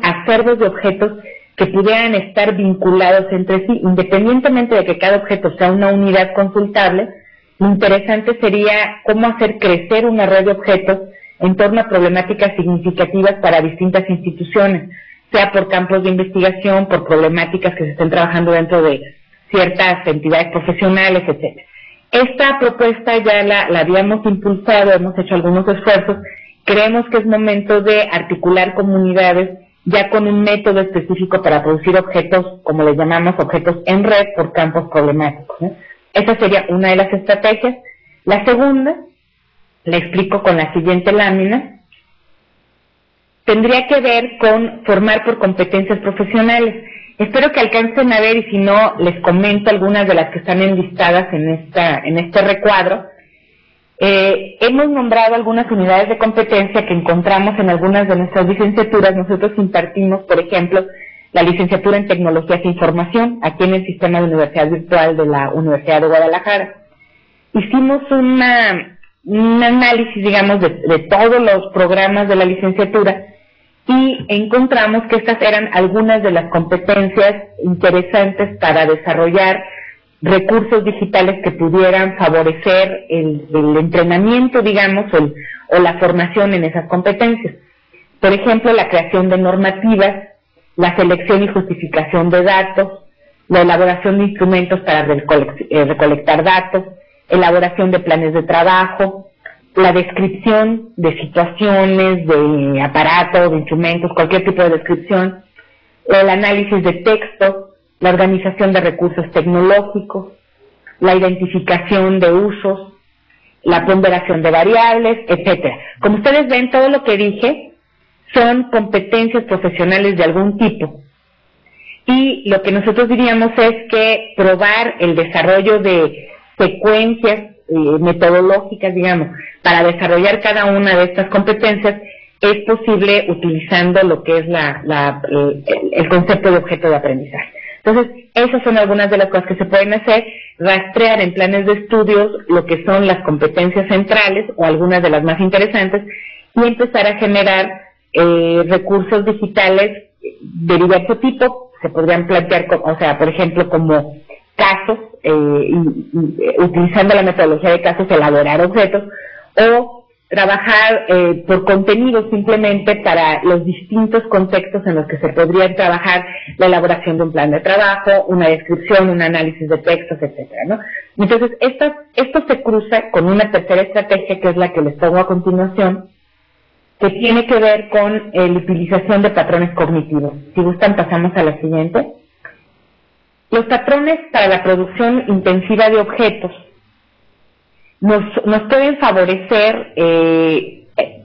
acervos de objetos que pudieran estar vinculados entre sí, independientemente de que cada objeto sea una unidad consultable. Lo interesante sería cómo hacer crecer una red de objetos en torno a problemáticas significativas para distintas instituciones, sea por campos de investigación, por problemáticas que se estén trabajando dentro de ciertas entidades profesionales, etc. Esta propuesta ya la habíamos impulsado, hemos hecho algunos esfuerzos. Creemos que es momento de articular comunidades ya con un método específico para producir objetos, como les llamamos, objetos en red por campos problemáticos, ¿no? Esa sería una de las estrategias. La segunda, la explico con la siguiente lámina, tendría que ver con formar por competencias profesionales. Espero que alcancen a ver, y si no, les comento algunas de las que están enlistadas en este recuadro. Hemos nombrado algunas unidades de competencia que encontramos en algunas de nuestras licenciaturas. Nosotros impartimos, por ejemplo, la licenciatura en Tecnologías e Información, aquí en el Sistema de Universidad Virtual de la Universidad de Guadalajara. Hicimos un análisis, digamos, de todos los programas de la licenciatura y encontramos que estas eran algunas de las competencias interesantes para desarrollar recursos digitales que pudieran favorecer el entrenamiento, digamos, o la formación en esas competencias. Por ejemplo, la creación de normativas, la selección y justificación de datos, la elaboración de instrumentos para recolectar datos, elaboración de planes de trabajo, la descripción de situaciones, de aparatos, de instrumentos, cualquier tipo de descripción, el análisis de texto, la organización de recursos tecnológicos, la identificación de usos, la ponderación de variables, etcétera. Como ustedes ven, todo lo que dije son competencias profesionales de algún tipo. Y lo que nosotros diríamos es que probar el desarrollo de secuencias metodológicas, digamos, para desarrollar cada una de estas competencias es posible utilizando lo que es el concepto de objeto de aprendizaje. Entonces, esas son algunas de las cosas que se pueden hacer, rastrear en planes de estudios lo que son las competencias centrales o algunas de las más interesantes y empezar a generar recursos digitales de diverso tipo. Se podrían plantear, por ejemplo, como casos, utilizando la metodología de casos, elaborar objetos, o trabajar por contenido simplemente para los distintos contextos en los que se podría trabajar la elaboración de un plan de trabajo, una descripción, un análisis de textos, etcétera, ¿no? Entonces, esto se cruza con una tercera estrategia, que es la que les pongo a continuación, que tiene que ver con la utilización de patrones cognitivos. Si gustan, pasamos a la siguiente. Los patrones para la producción intensiva de objetos nos pueden favorecer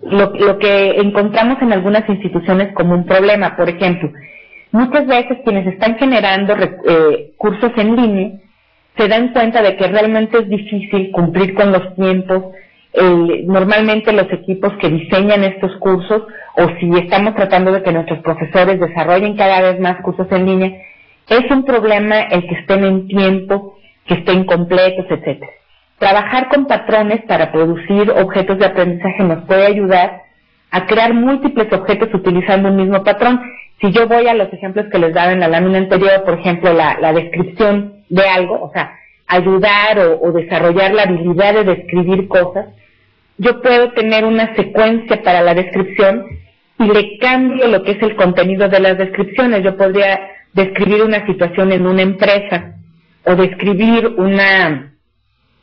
lo que encontramos en algunas instituciones como un problema. Por ejemplo, muchas veces quienes están generando cursos en línea se dan cuenta de que realmente es difícil cumplir con los tiempos. Normalmente los equipos que diseñan estos cursos, o si estamos tratando de que nuestros profesores desarrollen cada vez más cursos en línea, es un problema el que estén en tiempo, que estén completos, etcétera. Trabajar con patrones para producir objetos de aprendizaje nos puede ayudar a crear múltiples objetos utilizando un mismo patrón. Si yo voy a los ejemplos que les daba en la lámina anterior, por ejemplo, la descripción de algo, o sea, ayudar o desarrollar la habilidad de describir cosas, yo puedo tener una secuencia para la descripción y le cambio lo que es el contenido de las descripciones. Yo podría describir una situación en una empresa, o describir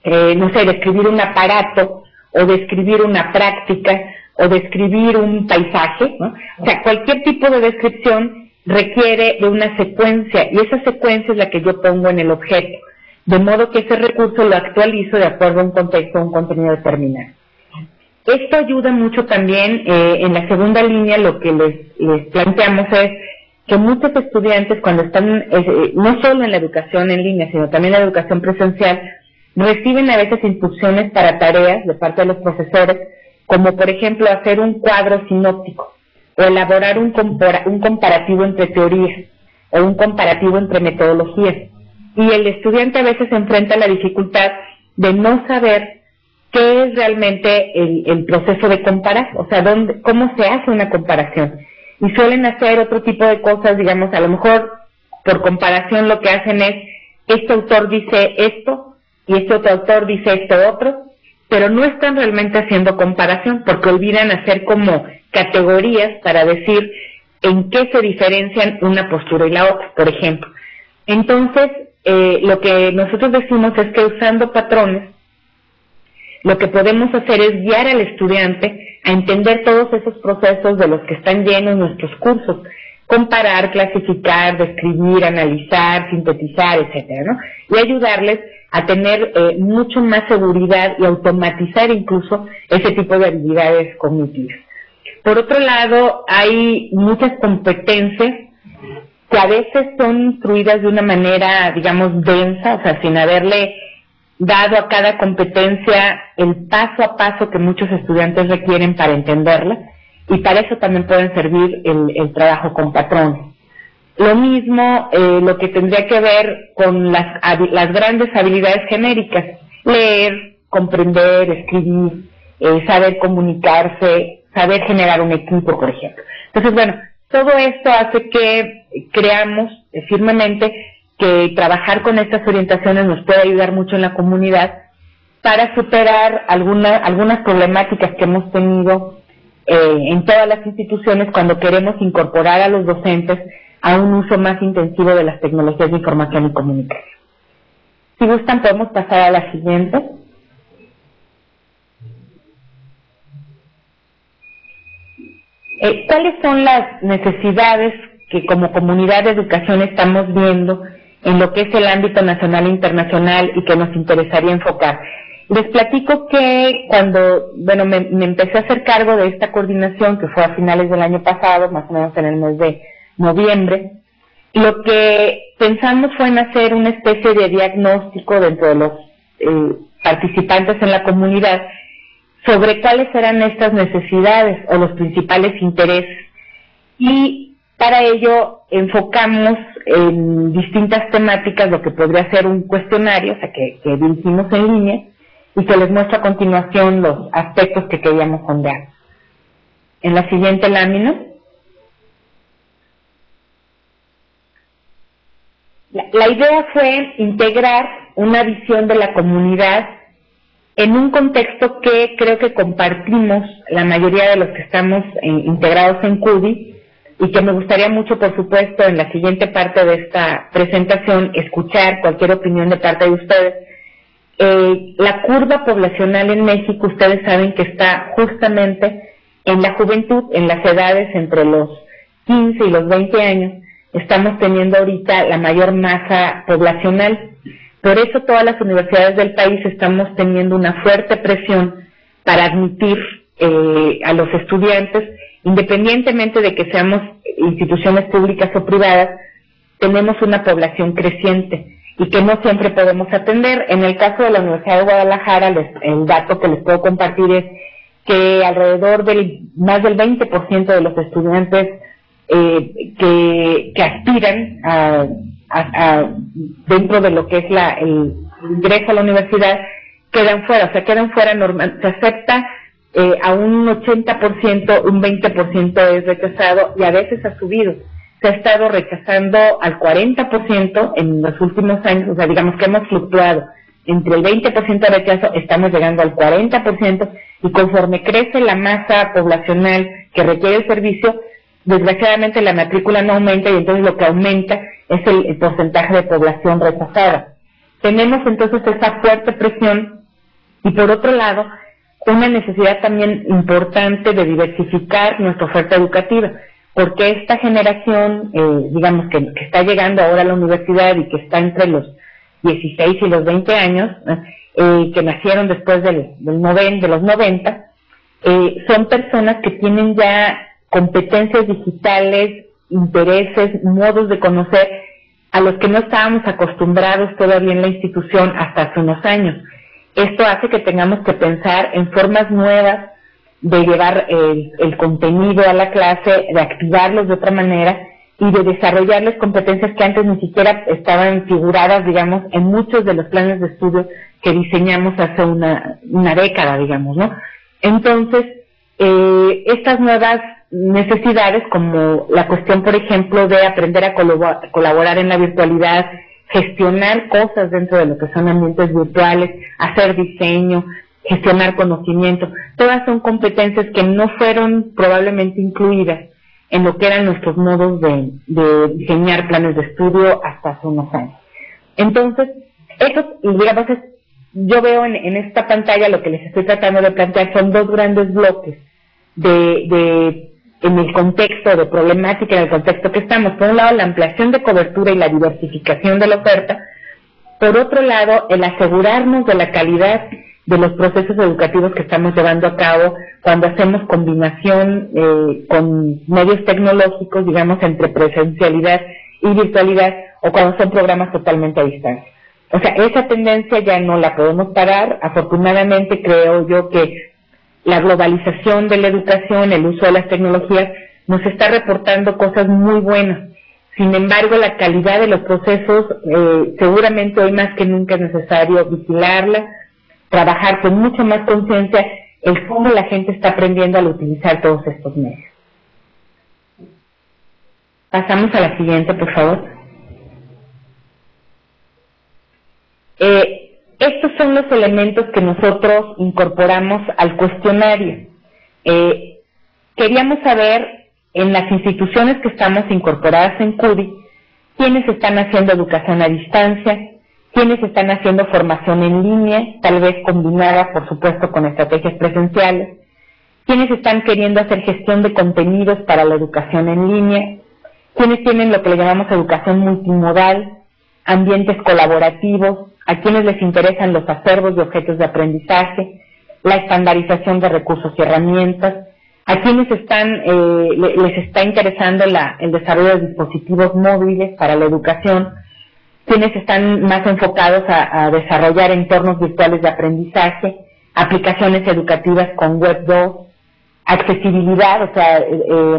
describir un aparato, o describir una práctica, o describir un paisaje, ¿no? O sea, cualquier tipo de descripción requiere de una secuencia, y esa secuencia es la que yo pongo en el objeto, de modo que ese recurso lo actualizo de acuerdo a un contexto, a un contenido determinado. Esto ayuda mucho también, en la segunda línea lo que les planteamos es que muchos estudiantes, cuando están no solo en la educación en línea, sino también en la educación presencial, reciben a veces instrucciones para tareas de parte de los profesores, como por ejemplo hacer un cuadro sinóptico, o elaborar un comparativo entre teorías, o un comparativo entre metodologías. Y el estudiante a veces se enfrenta a la dificultad de no saber qué es realmente el proceso de comparar, o sea, cómo se hace una comparación. y suelen hacer otro tipo de cosas, digamos, a lo mejor por comparación lo que hacen es, este autor dice esto y este otro autor dice esto otro, pero no están realmente haciendo comparación porque olvidan hacer como categorías para decir en qué se diferencian una postura y la otra, por ejemplo. Entonces, lo que nosotros decimos es que usando patrones, lo que podemos hacer es guiar al estudiante a entender todos esos procesos de los que están llenos nuestros cursos, comparar, clasificar, describir, analizar, sintetizar, etcétera, ¿no? Y ayudarles a tener mucho más seguridad y automatizar incluso ese tipo de habilidades cognitivas. Por otro lado, hay muchas competencias que a veces son instruidas de una manera, digamos, densa, o sea, sin haberle dado a cada competencia el paso a paso que muchos estudiantes requieren para entenderla, y para eso también pueden servir el trabajo con patrones. Lo mismo lo que tendría que ver con las grandes habilidades genéricas, leer, comprender, escribir, saber comunicarse, saber generar un equipo, por ejemplo. Entonces, bueno, todo esto hace que creamos firmemente que trabajar con estas orientaciones nos puede ayudar mucho en la comunidad para superar algunas problemáticas que hemos tenido en todas las instituciones cuando queremos incorporar a los docentes a un uso más intensivo de las tecnologías de información y comunicación. Si gustan, podemos pasar a la siguiente. ¿Cuáles son las necesidades que como comunidad de educación estamos viendo en lo que es el ámbito nacional e internacional y que nos interesaría enfocar? Les platico que cuando, me empecé a hacer cargo de esta coordinación, que fue a finales del año pasado, más o menos en el mes de noviembre, lo que pensamos fue en hacer una especie de diagnóstico dentro de los participantes en la comunidad sobre cuáles eran estas necesidades o los principales intereses. Y para ello enfocamos en distintas temáticas lo que podría ser un cuestionario, o sea, que dirigimos en línea y que les muestro a continuación los aspectos que queríamos sondear. En la siguiente lámina. La idea fue integrar una visión de la comunidad en un contexto que creo que compartimos la mayoría de los que estamos integrados en CUDI, y que me gustaría mucho, por supuesto, en la siguiente parte de esta presentación, escuchar cualquier opinión de parte de ustedes. La curva poblacional en México, ustedes saben que está justamente en la juventud, en las edades entre los 15 y los 20 años. Estamos teniendo ahorita la mayor masa poblacional. Por eso todas las universidades del país estamos teniendo una fuerte presión para admitir a los estudiantes, independientemente de que seamos instituciones públicas o privadas, tenemos una población creciente y que no siempre podemos atender. En el caso de la Universidad de Guadalajara, el dato que les puedo compartir es que alrededor del más del 20% de los estudiantes que aspiran dentro de lo que es el ingreso a la universidad quedan fuera, o sea, quedan fuera normal, se acepta a un 80%, un 20% es rechazado y a veces ha subido. Se ha estado rechazando al 40% en los últimos años, o sea, digamos que hemos fluctuado entre el 20% de rechazo, estamos llegando al 40%, y conforme crece la masa poblacional que requiere el servicio, desgraciadamente la matrícula no aumenta y entonces lo que aumenta es el porcentaje de población rechazada. Tenemos entonces esa fuerte presión y por otro lado una necesidad también importante de diversificar nuestra oferta educativa, porque esta generación, digamos que está llegando ahora a la universidad y que está entre los 16 y los 20 años, que nacieron después de los 90, son personas que tienen ya competencias digitales, intereses, modos de conocer a los que no estábamos acostumbrados todavía en la institución hasta hace unos años. Esto hace que tengamos que pensar en formas nuevas de llevar el contenido a la clase, de activarlos de otra manera y de desarrollarles competencias que antes ni siquiera estaban figuradas, digamos, en muchos de los planes de estudio que diseñamos hace una década, digamos, ¿no? Entonces, estas nuevas necesidades como la cuestión, por ejemplo, de aprender a colaborar en la virtualidad, gestionar cosas dentro de lo que son ambientes virtuales, hacer diseño, gestionar conocimiento. Todas son competencias que no fueron probablemente incluidas en lo que eran nuestros modos de diseñar planes de estudio hasta hace unos años. Entonces, eso, digamos, yo veo en esta pantalla lo que les estoy tratando de plantear son dos grandes bloques en el contexto de problemática, en el contexto que estamos. Por un lado, la ampliación de cobertura y la diversificación de la oferta. Por otro lado, el asegurarnos de la calidad de los procesos educativos que estamos llevando a cabo cuando hacemos combinación con medios tecnológicos, digamos, entre presencialidad y virtualidad, o cuando son programas totalmente a distancia. O sea, esa tendencia ya no la podemos parar. Afortunadamente, creo yo que la globalización de la educación, el uso de las tecnologías, nos está reportando cosas muy buenas. Sin embargo, la calidad de los procesos, seguramente hoy más que nunca es necesario vigilarla, trabajar con mucha más conciencia el cómo la gente está aprendiendo al utilizar todos estos medios. Pasamos a la siguiente, por favor. Estos son los elementos que nosotros incorporamos al cuestionario. Queríamos saber, en las instituciones que estamos incorporadas en CUDI, quiénes están haciendo educación a distancia, quiénes están haciendo formación en línea, tal vez combinada, por supuesto, con estrategias presenciales, quiénes están queriendo hacer gestión de contenidos para la educación en línea, quiénes tienen lo que le llamamos educación multimodal, ambientes colaborativos, a quienes les interesan los acervos de objetos de aprendizaje, la estandarización de recursos y herramientas, a quienes les está interesando el desarrollo de dispositivos móviles para la educación, quienes están más enfocados a desarrollar entornos virtuales de aprendizaje, aplicaciones educativas con Web 2, accesibilidad, o sea,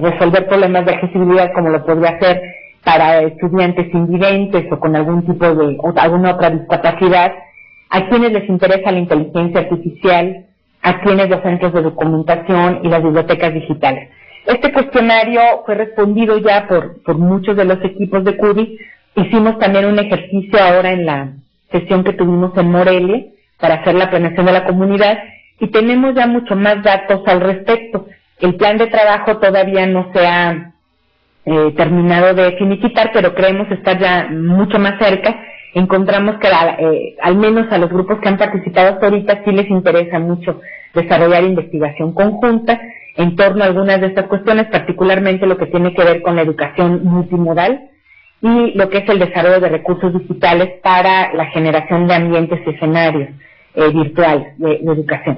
resolver problemas de accesibilidad como lo podría hacer para estudiantes invidentes o con algún tipo o alguna otra discapacidad, a quienes les interesa la inteligencia artificial, a quienes los centros de documentación y las bibliotecas digitales. Este cuestionario fue respondido ya por muchos de los equipos de CUDI. Hicimos también un ejercicio ahora en la sesión que tuvimos en Morelia para hacer la planeación de la comunidad y tenemos ya mucho más datos al respecto. El plan de trabajo todavía no se ha terminado de finiquitar, pero creemos estar ya mucho más cerca. Encontramos que al menos a los grupos que han participado hasta ahorita sí les interesa mucho desarrollar investigación conjunta en torno a algunas de estas cuestiones, particularmente lo que tiene que ver con la educación multimodal y lo que es el desarrollo de recursos digitales para la generación de ambientes y escenarios virtuales de educación.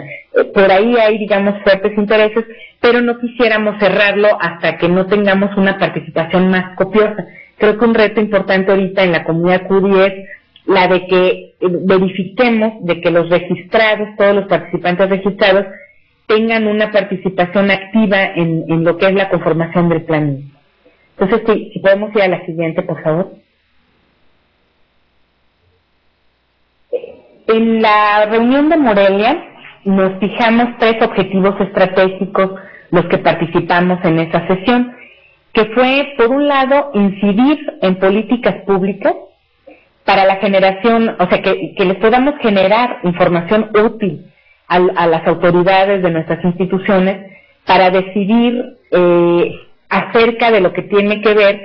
Por ahí hay, digamos, fuertes intereses, pero no quisiéramos cerrarlo hasta que no tengamos una participación más copiosa. Creo que un reto importante ahorita en la comunidad CUDI es la de que verifiquemos de que los registrados, todos los participantes registrados, tengan una participación activa en lo que es la conformación del plan. Entonces, si podemos ir a la siguiente, por favor. En la reunión de Morelia nos fijamos 3 objetivos estratégicos los que participamos en esa sesión, que fue, por un lado, incidir en políticas públicas para la generación, o sea, que les podamos generar información útil a las autoridades de nuestras instituciones para decidir acerca de lo que tiene que ver